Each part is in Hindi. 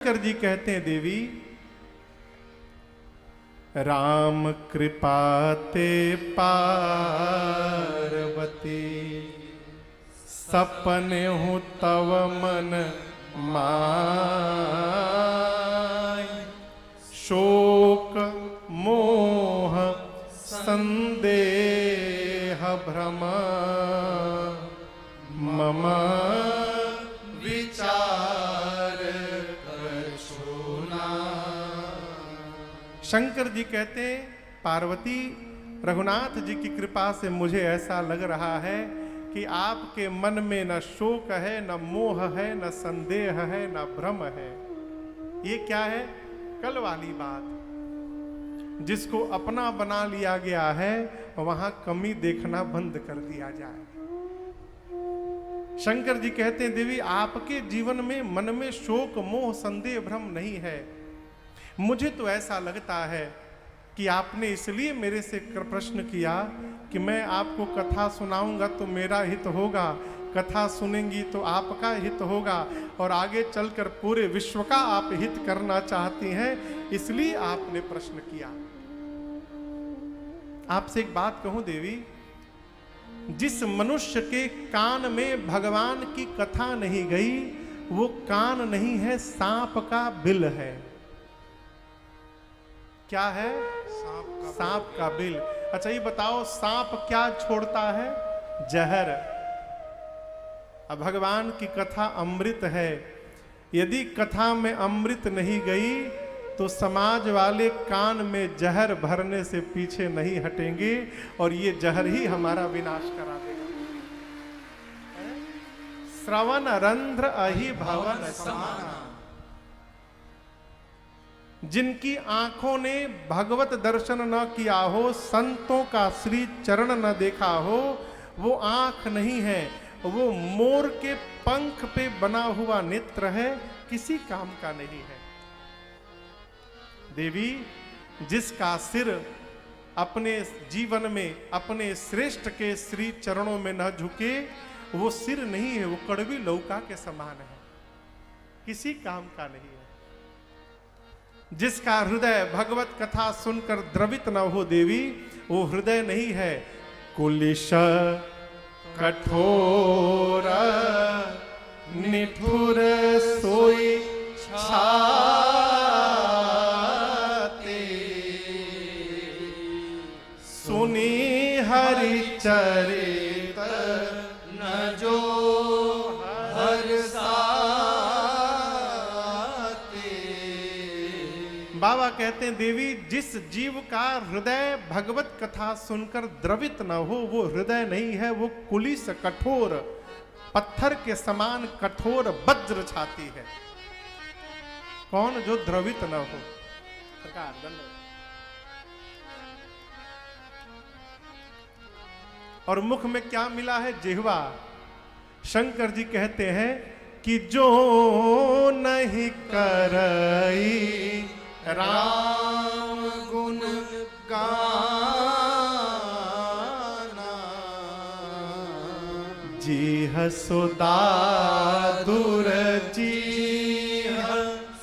शंकर जी कहते हैं देवी राम कृपाते पार्वती सपने हूँ तव मन माय शोक मोह संदेह भ्रम मम शंकर जी कहते हैं पार्वती रघुनाथ जी की कृपा से मुझे ऐसा लग रहा है कि आपके मन में न शोक है न मोह है न संदेह है न भ्रम है। ये क्या है? कल वाली बात, जिसको अपना बना लिया गया है वहां कमी देखना बंद कर दिया जाए। शंकर जी कहते हैं देवी आपके जीवन में मन में शोक मोह संदेह भ्रम नहीं है। मुझे तो ऐसा लगता है कि आपने इसलिए मेरे से प्रश्न किया कि मैं आपको कथा सुनाऊंगा तो मेरा हित होगा, कथा सुनेंगी तो आपका हित होगा और आगे चलकर पूरे विश्व का आप हित करना चाहती हैं, इसलिए आपने प्रश्न किया। आपसे एक बात कहूं देवी, जिस मनुष्य के कान में भगवान की कथा नहीं गई वो कान नहीं है, सांप का बिल है। क्या है? सांप का बिल। अच्छा ये बताओ सांप क्या छोड़ता है? जहर। अब भगवान की कथा अमृत है, यदि कथा में अमृत नहीं गई तो समाज वाले कान में जहर भरने से पीछे नहीं हटेंगे और ये जहर ही हमारा विनाश करा देगा। श्रवण रंध्र अहि भवन समाना। जिनकी आंखों ने भगवत दर्शन न किया हो, संतों का श्री चरण न देखा हो, वो आंख नहीं है, वो मोर के पंख पे बना हुआ नेत्र है, किसी काम का नहीं है। देवी जिसका सिर अपने जीवन में अपने श्रेष्ठ के श्री चरणों में न झुके वो सिर नहीं है, वो कड़वी लौका के समान है, किसी काम का नहीं है। जिसका हृदय भगवत कथा सुनकर द्रवित न हो देवी, वो हृदय नहीं है। कुलिश कठोर निठुर सोई छाते सुनी हरि चरित न जो बाबा कहते हैं देवी जिस जीव का हृदय भगवत कथा सुनकर द्रवित न हो वो हृदय नहीं है, वो कुलिस कठोर पत्थर के समान कठोर वज्र छाती है। कौन? जो द्रवित न हो। सरकार और मुख में क्या मिला है? जिह्वा। शंकर जी कहते हैं कि जो नहीं करई राम गुण गाना जीह सुदादुर जीह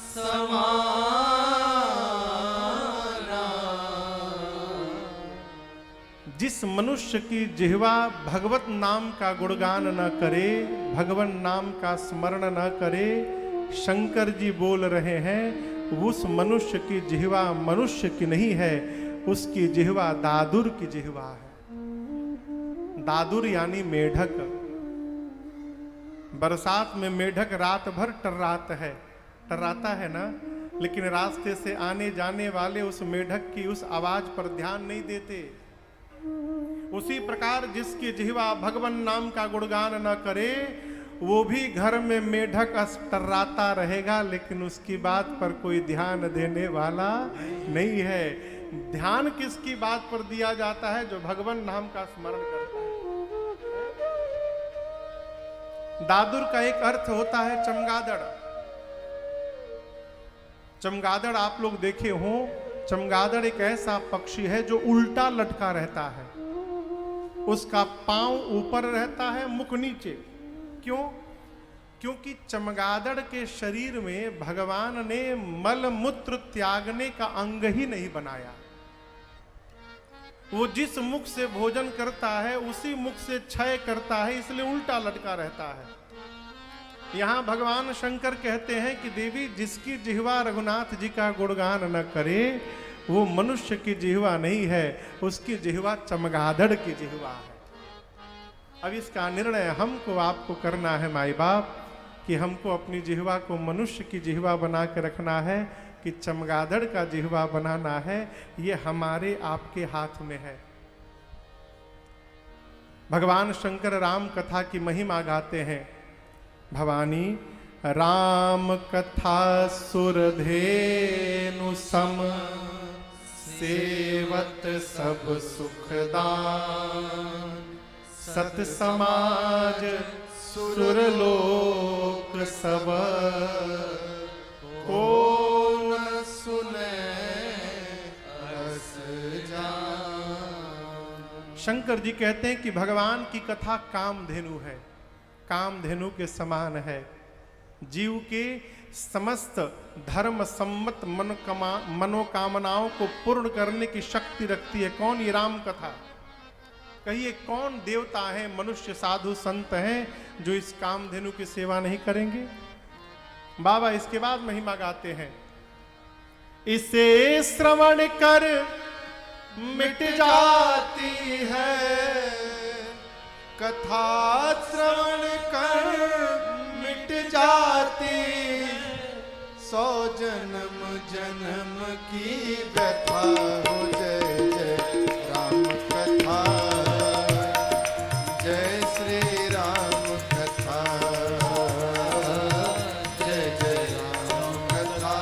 समाना। जिस मनुष्य की जिह्वा भगवत नाम का गुणगान न करे, भगवान नाम का स्मरण न करे, शंकर जी बोल रहे हैं उस मनुष्य की जिह्वा मनुष्य की नहीं है, उसकी जिह्वा दादुर की जिह्वा है। दादुर यानी मेढक। बरसात में मेढक रात भर टर्राता है ना, लेकिन रास्ते से आने जाने वाले उस मेढक की उस आवाज पर ध्यान नहीं देते। उसी प्रकार जिसकी जिह्वा भगवान नाम का गुणगान न करे वो भी घर में मेढक टर्राता रहेगा, लेकिन उसकी बात पर कोई ध्यान देने वाला नहीं है। ध्यान किसकी बात पर दिया जाता है? जो भगवान नाम का स्मरण करता है। दादुर का एक अर्थ होता है चमगादड़। चमगादड़ आप लोग देखे हो, चमगादड़ एक ऐसा पक्षी है जो उल्टा लटका रहता है, उसका पांव ऊपर रहता है, मुख नीचे। क्यों? क्योंकि चमगादड़ के शरीर में भगवान ने मल मूत्र त्यागने का अंग ही नहीं बनाया। वो जिस मुख से भोजन करता है उसी मुख से क्षय करता है, इसलिए उल्टा लटका रहता है। यहां भगवान शंकर कहते हैं कि देवी, जिसकी जिह्वा रघुनाथ जी का गुणगान न करे वो मनुष्य की जिह्वा नहीं है, उसकी जिह्वा चमगादड़ की जिह्वा है। अब इसका निर्णय हमको आपको करना है माई बाप, कि हमको अपनी जिह्वा को मनुष्य की जिह्वा बना के रखना है कि चमगादड़ का जिह्वा बनाना है, ये हमारे आपके हाथ में है। भगवान शंकर राम कथा की महिमा गाते हैं। भवानी राम कथा सुरधेनु सम, सेवत सब सुखदान, सत समाज सुरलोक सब, को न सुने अस जान। शंकर जी कहते हैं कि भगवान की कथा कामधेनु है, कामधेनु के समान है। जीव के समस्त धर्म सम्मत मनोकामनाओं को पूर्ण करने की शक्ति रखती है। कौन? ये राम कथा। कहिए कौन देवता है, मनुष्य, साधु, संत हैं जो इस कामधेनु की सेवा नहीं करेंगे? बाबा इसके बाद महिमा गाते हैं। इसे श्रवण कर मिट जाती है, कथा श्रवण कर मिट जाती, 100 जन्म जन्म की व्यथा हो। जय जय राम कथा, जय श्री राम कथा, जय जय राम कथा,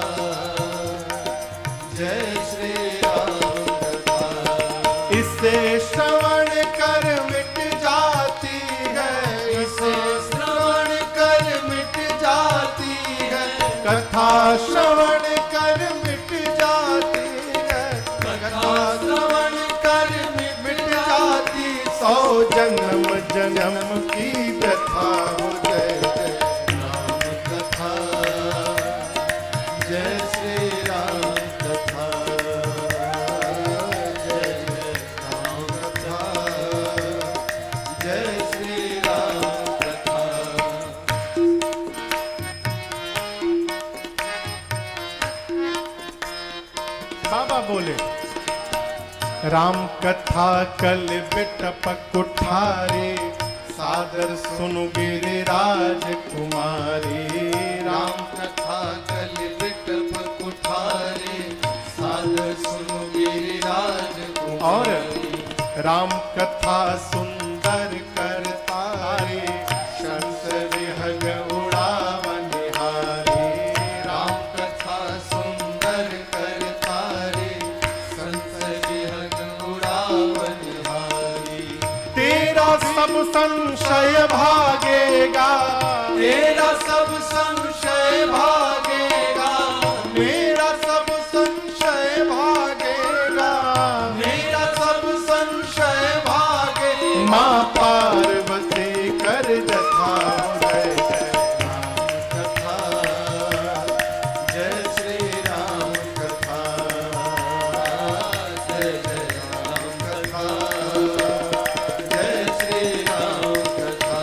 जय श्री राम कथा। इसे श्रवण कर मिट जाती है, इसे श्रवण कर मिट जाती है, कथा श्रवण कर मिट जाती है, कथा श्रवण कर मिट जाती, 100 जन्म जन्म की व्यथा हो। जय जय राम कथा, जय श्री राम कथा, जय जय राम कथा, जय श्री राम कथा। बाबा बोले, राम कथा कल बिटप कुठारे, सादर सुनु गिरिराज कुमारी। राम कथा कल बिटप कुठारे, सादर सुनु गिरिराज कुमारी। और राम कथा सुंदर करतारे, शंस विहग उड़ावनिहारी। राम कथा सुंदर करतारे, शंस विहग उड़ावनिहारी। तेरा सब संशय भागेगा, तेरा सब संशय भागेगा, मेरा सब संशय भागेगा, मेरा सब संशय भागेगा। माँ पार्वती कर जथा, जय जय राम कथा, जय श्री राम कथा, जय जय राम कथा, जय श्री राम कथा।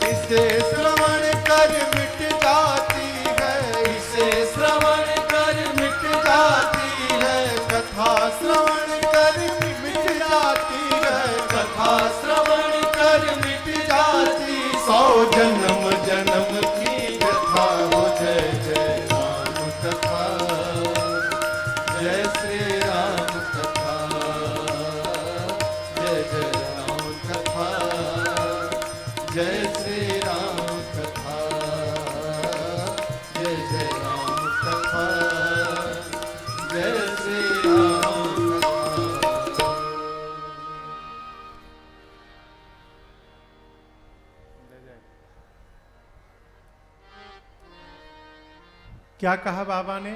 इसे श्रवण कर मिट जाती है, इसे श्रवण कर मिट जाती है, कथा श्रवण कर मिट जाती है, कथा श्रवण कर मिट जाती, 100 जन्म जन्म की व्यथा हो। जय जय राम कथा, जय श्री राम कथा, जय जय राम कथा, जय श्री राम कथा, जय जय राम कथा, जय श्री राम कथा। क्या कहा बाबा ने?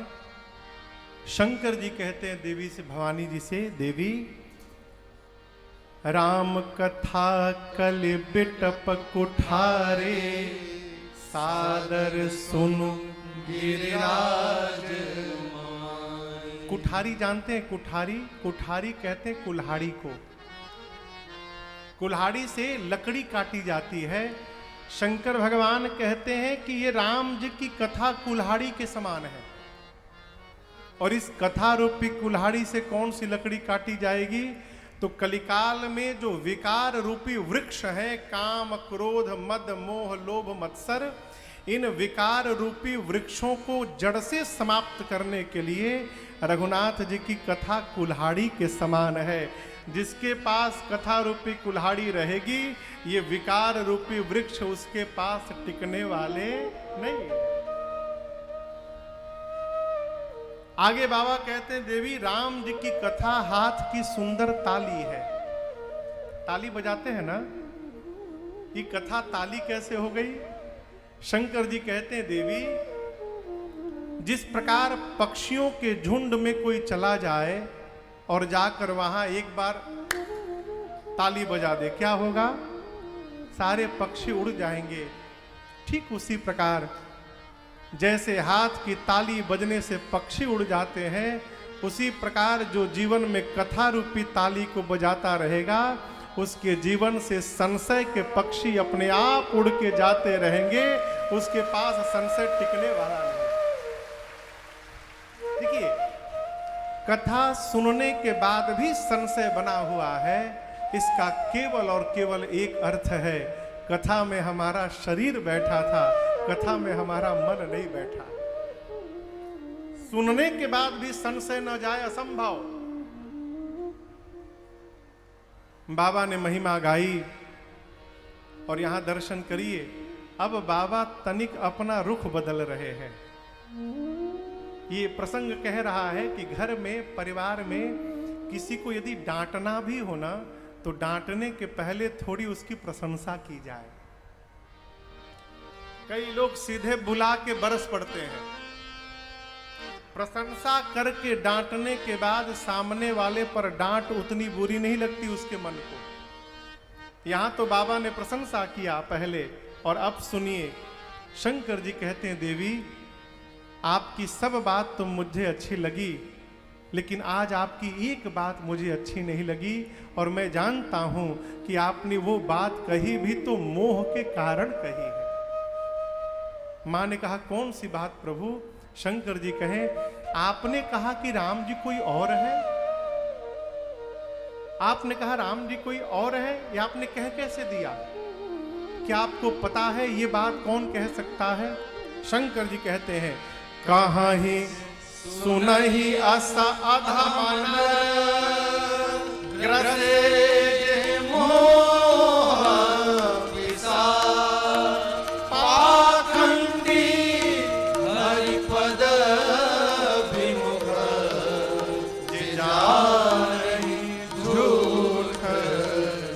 शंकर जी कहते हैं देवी से, भवानी जी से, देवी राम कथा कल बिटप कुठारे, सादर सुनु गिरिराज। कुठारी जानते हैं? कुठारी, कुठारी कहते हैं कुल्हाड़ी को। कुल्हाड़ी से लकड़ी काटी जाती है। शंकर भगवान कहते हैं कि ये राम जी की कथा कुल्हाड़ी के समान है, और इस कथा रूपी कुल्हाड़ी से कौन सी लकड़ी काटी जाएगी? तो कलिकाल में जो विकार रूपी वृक्ष है, काम क्रोध मद मोह लोभ मत्सर, इन विकार रूपी वृक्षों को जड़ से समाप्त करने के लिए रघुनाथ जी की कथा कुल्हाड़ी के समान है। जिसके पास कथा रूपी कुल्हाड़ी रहेगी, ये विकार रूपी वृक्ष उसके पास टिकने वाले नहीं। आगे बाबा कहते हैं, देवी राम जी की कथा हाथ की सुंदर ताली है। ताली बजाते हैं ना, ये कथा ताली कैसे हो गई? शंकर जी कहते हैं, देवी जिस प्रकार पक्षियों के झुंड में कोई चला जाए और जाकर वहां एक बार ताली बजा दे, क्या होगा? सारे पक्षी उड़ जाएंगे। ठीक उसी प्रकार जैसे हाथ की ताली बजने से पक्षी उड़ जाते हैं, उसी प्रकार जो जीवन में कथा रूपी ताली को बजाता रहेगा, उसके जीवन से संशय के पक्षी अपने आप उड़ के जाते रहेंगे। उसके पास संशय टिकने वाला नहीं। देखिए, कथा सुनने के बाद भी संशय बना हुआ है, इसका केवल और केवल एक अर्थ है, कथा में हमारा शरीर बैठा था, कथा में हमारा मन नहीं बैठा। सुनने के बाद भी संशय न जाए, असंभव। बाबा ने महिमा गाई और यहां दर्शन करिए। अब बाबा तनिक अपना रुख बदल रहे हैं। ये प्रसंग कह रहा है कि घर में, परिवार में किसी को यदि डांटना भी हो ना, तो डांटने के पहले थोड़ी उसकी प्रशंसा की जाए। कई लोग सीधे बुला के बरस पड़ते हैं। प्रशंसा करके डांटने के बाद सामने वाले पर डांट उतनी बुरी नहीं लगती उसके मन को। यहां तो बाबा ने प्रशंसा किया पहले, और अब सुनिए, शंकर जी कहते हैं, देवी आपकी सब बात तो मुझे अच्छी लगी, लेकिन आज आपकी एक बात मुझे अच्छी नहीं लगी, और मैं जानता हूं कि आपने वो बात कही भी तो मोह के कारण कही है। मां ने कहा, कौन सी बात प्रभु? शंकर जी कहें, आपने कहा कि राम जी कोई और है। आपने कहा राम जी कोई और है, ये आपने कह कैसे दिया? क्या आपको पता है ये बात कौन कह सकता है? शंकर जी कहते हैं, कहाँ ही सुनहि अस अधमन ग्रसे मोह विसार, पाखंडी हरिपद विमुख जिजाहि झूठ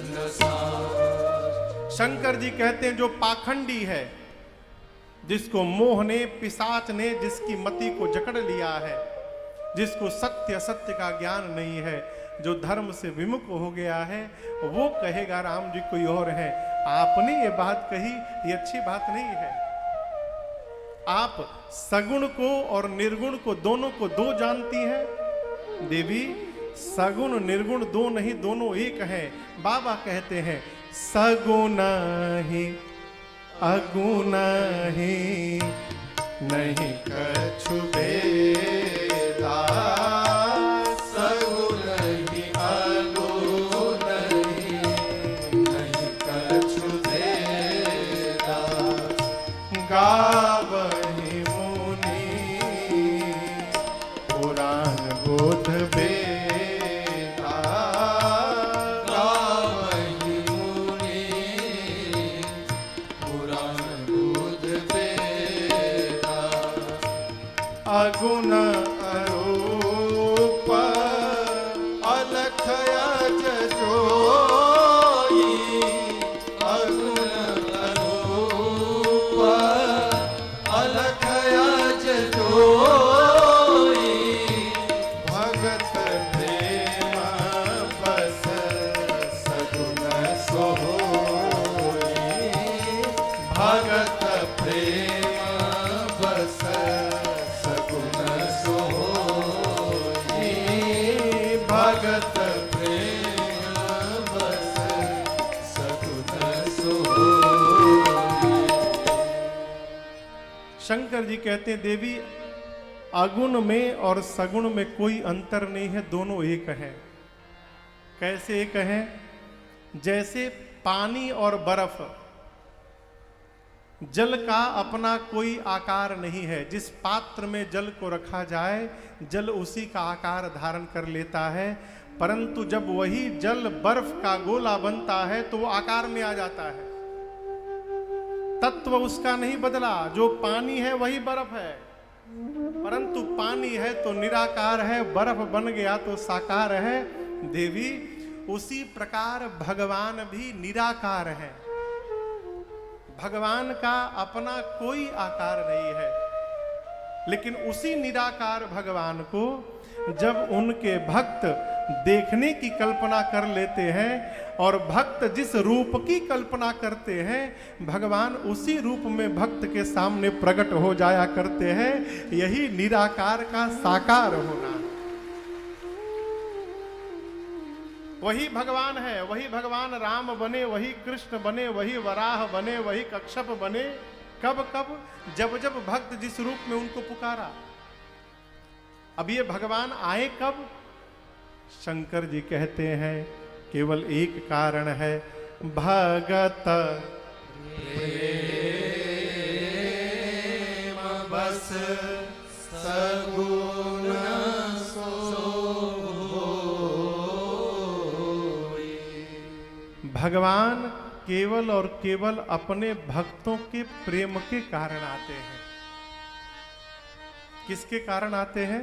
नसार। शंकर जी कहते हैं, जो पाखंडी है, जिसको मोह ने, पिशाच ने जिसकी मति को जकड़ लिया है, जिसको सत्य असत्य का ज्ञान नहीं है, जो धर्म से विमुख हो गया है, वो कहेगा राम जी कोई और है। आपने ये बात कही, ये अच्छी बात नहीं है। आप सगुण को और निर्गुण को, दोनों को दो जानती हैं। देवी सगुण निर्गुण दो नहीं, दोनों एक हैं। बाबा कहते हैं, सगुण ही अगुण ही नहीं कछु भेदा, सगुण ही अगुण ही नहीं कछु भेदा, गावहि मुनि पुराण बोध वेदा, गावहि मुनि पुराण बोध वेदा, अगुण अरूप अलख अज जोई, अगुण अरूप अलख अज जोई, भगत प्रेम बस सगुण सोई, भगत प्रेम भगत प्रेम बस सकुन सोई। शंकर जी कहते हैं देवी अगुण में और सगुण में कोई अंतर नहीं है, दोनों एक हैं। कैसे एक हैं? जैसे पानी और बर्फ, जल का अपना कोई आकार नहीं है। जिस पात्र में जल को रखा जाए जल उसी का आकार धारण कर लेता है, परंतु जब वही जल बर्फ का गोला बनता है तो वो आकार में आ जाता है। तत्व उसका नहीं बदला, जो पानी है वही बर्फ है, परंतु पानी है तो निराकार है, बर्फ बन गया तो साकार है। देवी उसी प्रकार भगवान भी निराकार है। भगवान का अपना कोई आकार नहीं है, लेकिन उसी निराकार भगवान को जब उनके भक्त देखने की कल्पना कर लेते हैं और भक्त जिस रूप की कल्पना करते हैं भगवान उसी रूप में भक्त के सामने प्रकट हो जाया करते हैं। यही निराकार का साकार होना। वही भगवान है, वही भगवान राम बने, वही कृष्ण बने, वही वराह बने, वही कच्छप बने। कब कब? जब जब भक्त जिस रूप में उनको पुकारा। अब ये भगवान आए कब? शंकर जी कहते हैं केवल एक कारण है, भगत प्रेम बस सगुन भगवान केवल और केवल अपने भक्तों के प्रेम के कारण आते हैं। किसके कारण आते हैं?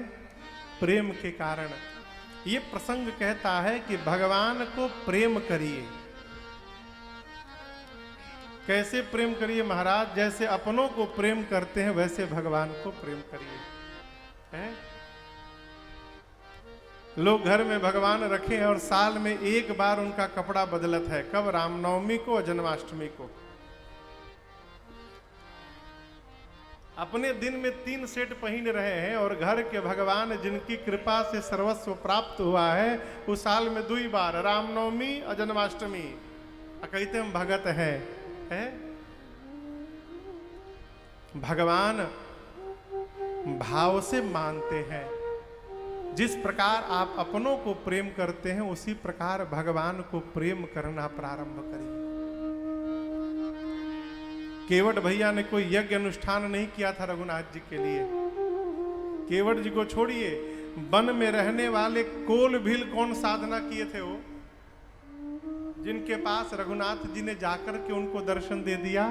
प्रेम के कारण। ये प्रसंग कहता है कि भगवान को प्रेम करिए। कैसे प्रेम करिए महाराज? जैसे अपनों को प्रेम करते हैं वैसे भगवान को प्रेम करिए। हैं? लोग घर में भगवान रखे हैं और साल में एक बार उनका कपड़ा बदलत है। कब? रामनवमी को और जन्माष्टमी को। अपने दिन में 3 सेट पहन रहे हैं और घर के भगवान जिनकी कृपा से सर्वस्व प्राप्त हुआ है उस साल में 2 बार, रामनवमी और जन्माष्टमी, कहते हम भगत हैं। भगवान भाव से मानते हैं। जिस प्रकार आप अपनों को प्रेम करते हैं उसी प्रकार भगवान को प्रेम करना प्रारंभ करिए। केवट भैया ने कोई यज्ञ अनुष्ठान नहीं किया था रघुनाथ जी के लिए। केवट जी को छोड़िए, वन में रहने वाले कोल भील कौन साधना किए थे? वो जिनके पास रघुनाथ जी ने जाकर के उनको दर्शन दे दिया,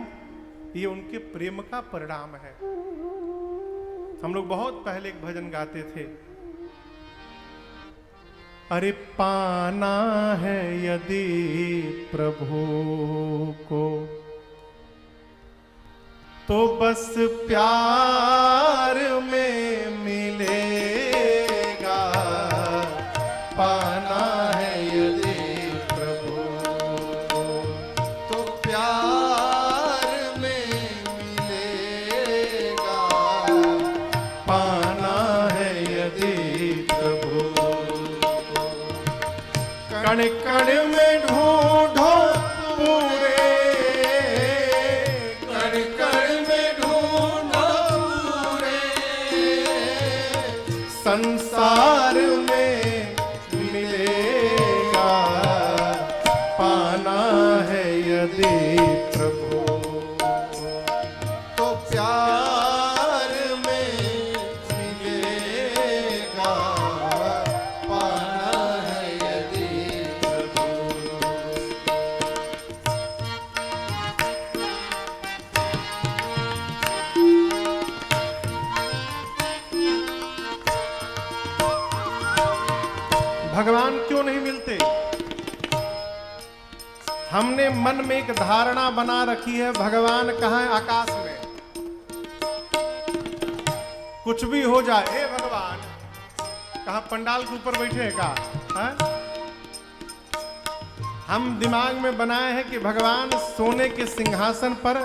ये उनके प्रेम का परिणाम है। हम लोग बहुत पहले एक भजन गाते थे, अरे पाना है यदि प्रभु को तो बस प्यार में मिलेगा। पाना है यदि प्रभु को तो प्यार में मिलेगा। पाना है यदि प्रभु कण कण में ढूंढो पूरे, कण कण में ढूंढो पूरे, संसार में मिलेगा। पाना है यदि प्रभु तो प्यार में मिलेगा। पाना है यदि प्रभु। भगवान क्यों नहीं मिलते? हमने मन में एक धारणा बना रखी है भगवान कहाँ है? आकाश में। कुछ भी हो जाए, हे भगवान कहाँ पंडाल के ऊपर बैठे हैं का? है? हम दिमाग में बनाए हैं कि भगवान सोने के सिंहासन पर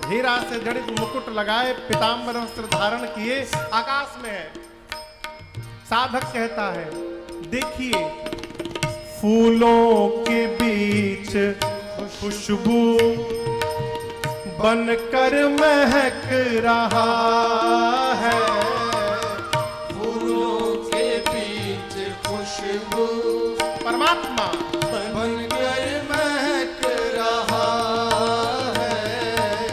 हीरा से जड़ित मुकुट लगाए पीताम्बर वस्त्र धारण किए आकाश में है। साधक कहता है देखिए फूलों के बीच खुशबू बनकर महक रहा है। फूलों के बीच खुशबू परमात्मा बनकर महक रहा है।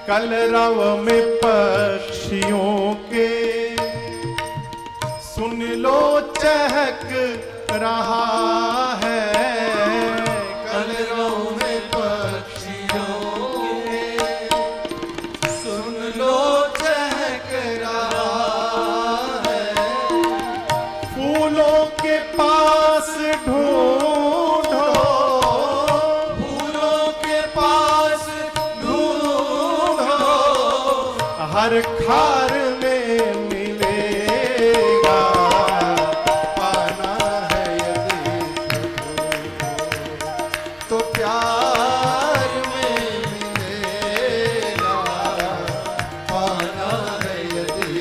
कलरव में पक्षियों के सुन लो चहक रहा है। कलरव में पक्षियों के सुन लो चहक रहा है। फूलों के पास ढूंढो, फूलों के पास ढूंढो, हर खार में मिलेगा। पाना है यदि तो प्यार में मिलेगा। पाना है यदि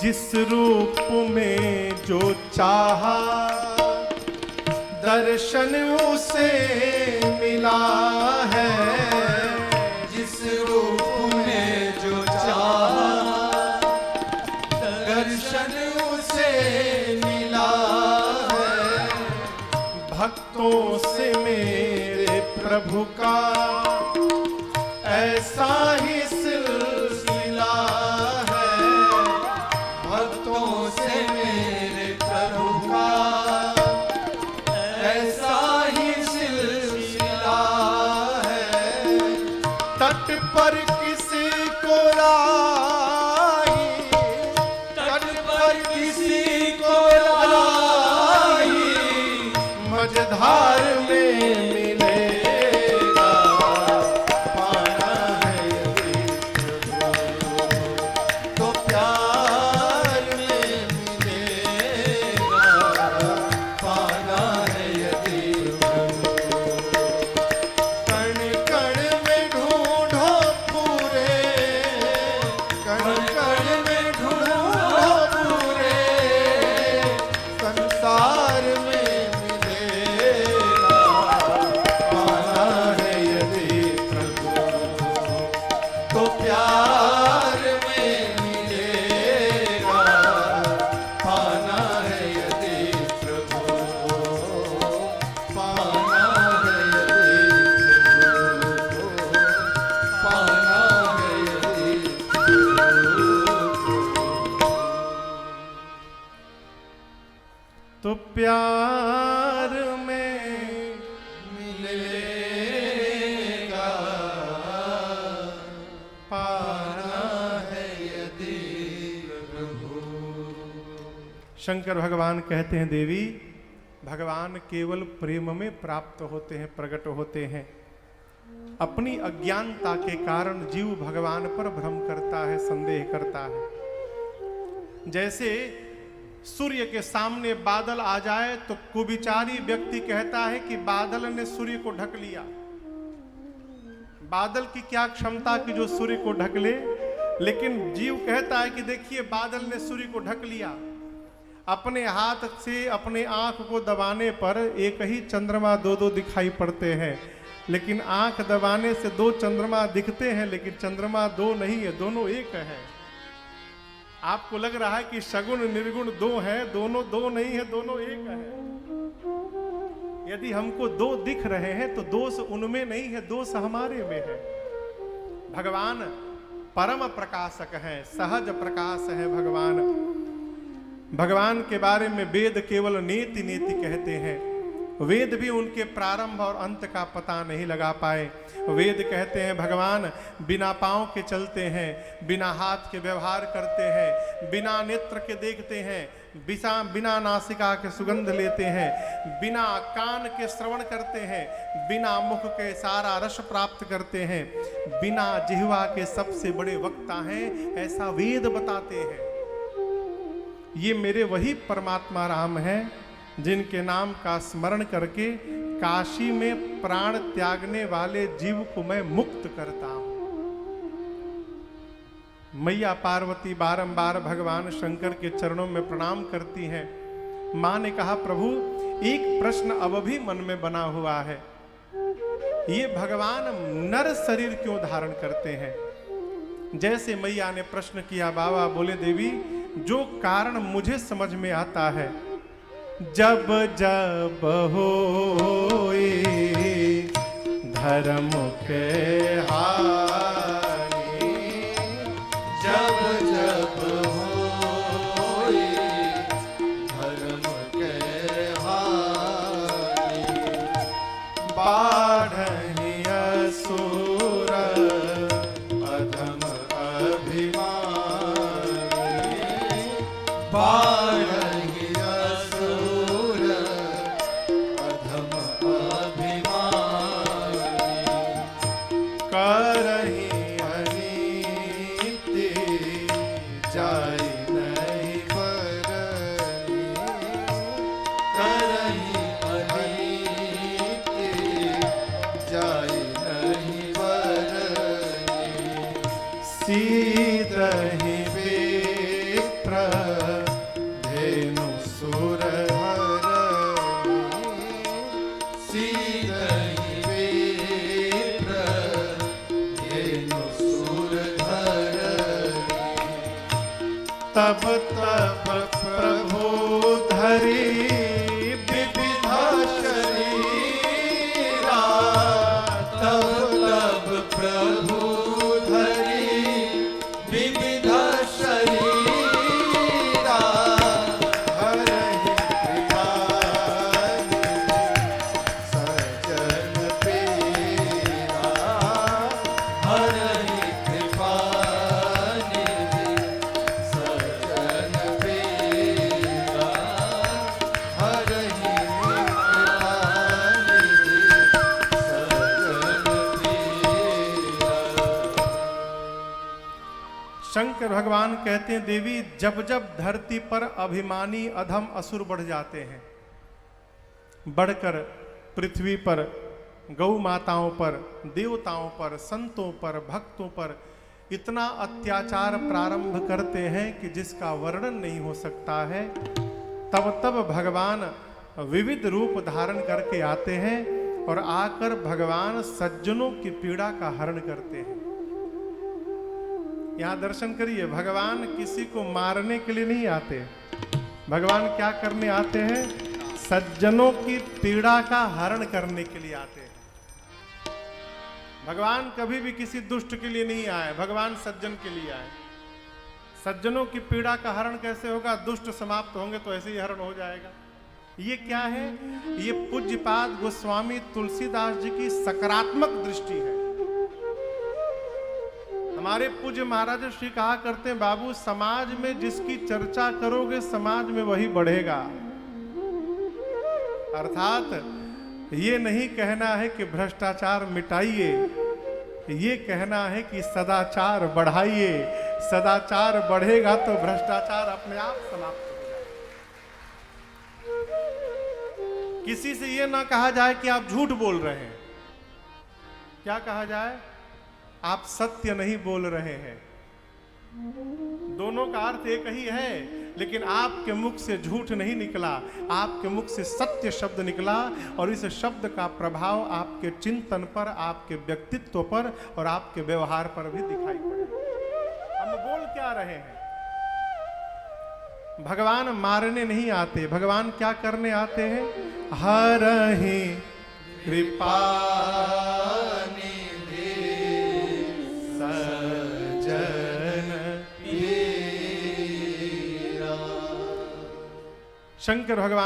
जिस रूप में जो चाहा दर्शन उसे मिला है। जिस रूप में जो चाहा दर्शन उसे मिला है। भक्तों से मेरे प्रभु का ऐसा ही सिलसिला है। भक्तों से मेरे प्रभु का ऐसा ही सिलसिला है। तट पर किसी को लाई, तट पर किसी को लाई, मझधार में मिलेगा। पाना है यदि तो प्यार में मिलेगा। पाना है यदि कण कण में ढूंढो पूरे, कण कण में ढूंढो पूरे, संसार में मिलेगा। पाना है यदि तो प्यार में मिलेगा। पाना है यदि प्रभु, पाना है यदि प्रभु, पाना है यदि तो प्यार में मिलेगा। पाना है यदि प्रभु। शंकर भगवान कहते हैं देवी भगवान केवल प्रेम में प्राप्त होते हैं, प्रकट होते हैं। अपनी अज्ञानता के कारण जीव भगवान पर भ्रम करता है, संदेह करता है। जैसे सूर्य के सामने बादल आ जाए तो कुविचारी व्यक्ति कहता है कि बादल ने सूर्य को ढक लिया। बादल की क्या क्षमता कि जो सूर्य को ढक ले, लेकिन जीव कहता है कि देखिए बादल ने सूर्य को ढक लिया। अपने हाथ से अपने आंख को दबाने पर एक ही चंद्रमा दो दो दिखाई पड़ते हैं, लेकिन आंख दबाने से दो चंद्रमा दिखते हैं, लेकिन चंद्रमा दो नहीं है, दोनों एक है। आपको लग रहा है कि सगुण निर्गुण दो हैं, दोनों दो नहीं है, दोनों एक है। यदि हमको दो दिख रहे हैं तो दोष उनमें नहीं है, दोष हमारे में है। भगवान परम प्रकाशक हैं, सहज प्रकाश है भगवान। भगवान के बारे में वेद केवल नेति नेति कहते हैं। वेद भी उनके प्रारंभ और अंत का पता नहीं लगा पाए। वेद कहते हैं भगवान बिना पांव के चलते हैं, बिना हाथ के व्यवहार करते हैं, बिना नेत्र के देखते हैं, बिना नासिका के सुगंध लेते हैं, बिना कान के श्रवण करते हैं, बिना मुख के सारा रस प्राप्त करते हैं, बिना जिह्वा के सबसे बड़े वक्ता हैं, ऐसा वेद बताते हैं। ये मेरे वही परमात्मा राम हैं जिनके नाम का स्मरण करके काशी में प्राण त्यागने वाले जीव को मैं मुक्त करता हूं। मैया पार्वती बारंबार भगवान शंकर के चरणों में प्रणाम करती हैं। मां ने कहा, प्रभु एक प्रश्न अब भी मन में बना हुआ है, ये भगवान नर शरीर क्यों धारण करते हैं? जैसे मैया ने प्रश्न किया, बाबा बोले, देवी जो कारण मुझे समझ में आता है, जब जब होए धर्म के हानि, जब जब होए धर्म के हानि, बाढ़हि असुर अधम अभिमानी, बाढ़हि असुर अधम अभिमानी, करहि अनीति जाय नहीं बरनी, करहि अनीति जाय नहीं बरनी, सीदहि विप्र धेनु सुर हरनी, सीदहि विप्र धेनु सुर हरनी, तब तब प्रभु धरि विविधा शरीरा, तब तब प्रभु धरि विविधा शरीरा, हरहि कृपानिधि सजन पेरा, हरहि कृपानिधि सजन पेरा, हरहि कृपानिधि सजन पेरा। शंकर भगवान कहते हैं, देवी जब जब धरती पर अभिमानी अधम असुर बढ़ जाते हैं, बढ़कर पृथ्वी पर गौ माताओं पर, देवताओं पर, संतों पर, भक्तों पर इतना अत्याचार प्रारंभ करते हैं कि जिसका वर्णन नहीं हो सकता है, तब तब भगवान विविध रूप धारण करके आते हैं और आकर भगवान सज्जनों की पीड़ा का हरण करते हैं। यहां दर्शन करिए, भगवान किसी को मारने के लिए नहीं आते, भगवान क्या करने आते हैं? सज्जनों की पीड़ा का हरण करने के लिए आते हैं। भगवान कभी भी किसी दुष्ट के लिए नहीं आए, भगवान सज्जन के लिए आए। सज्जनों की पीड़ा का हरण कैसे होगा? दुष्ट समाप्त होंगे तो ऐसे ही हरण हो जाएगा। ये क्या है? ये पूज्यपाद गोस्वामी तुलसीदास जी की सकारात्मक दृष्टि है। हमारे पूज्य महाराज श्री कहा करते हैं, बाबू समाज में जिसकी चर्चा करोगे समाज में वही बढ़ेगा। अर्थात ये नहीं कहना है कि भ्रष्टाचार मिटाइए, ये कहना है कि सदाचार बढ़ाइए। सदाचार बढ़ेगा तो भ्रष्टाचार अपने आप समाप्त हो जाएगा। किसी से ये ना कहा जाए कि आप झूठ बोल रहे हैं, क्या कहा जाए? आप सत्य नहीं बोल रहे हैं। दोनों का अर्थ एक ही है, लेकिन आपके मुख से झूठ नहीं निकला, आपके मुख से सत्य शब्द निकला, और इस शब्द का प्रभाव आपके चिंतन पर, आपके व्यक्तित्व पर और आपके व्यवहार पर भी दिखाई पड़ेगा। हम बोल क्या रहे हैं? भगवान मारने नहीं आते, भगवान क्या करने आते हैं? हरहि कृपा शंकर भगवान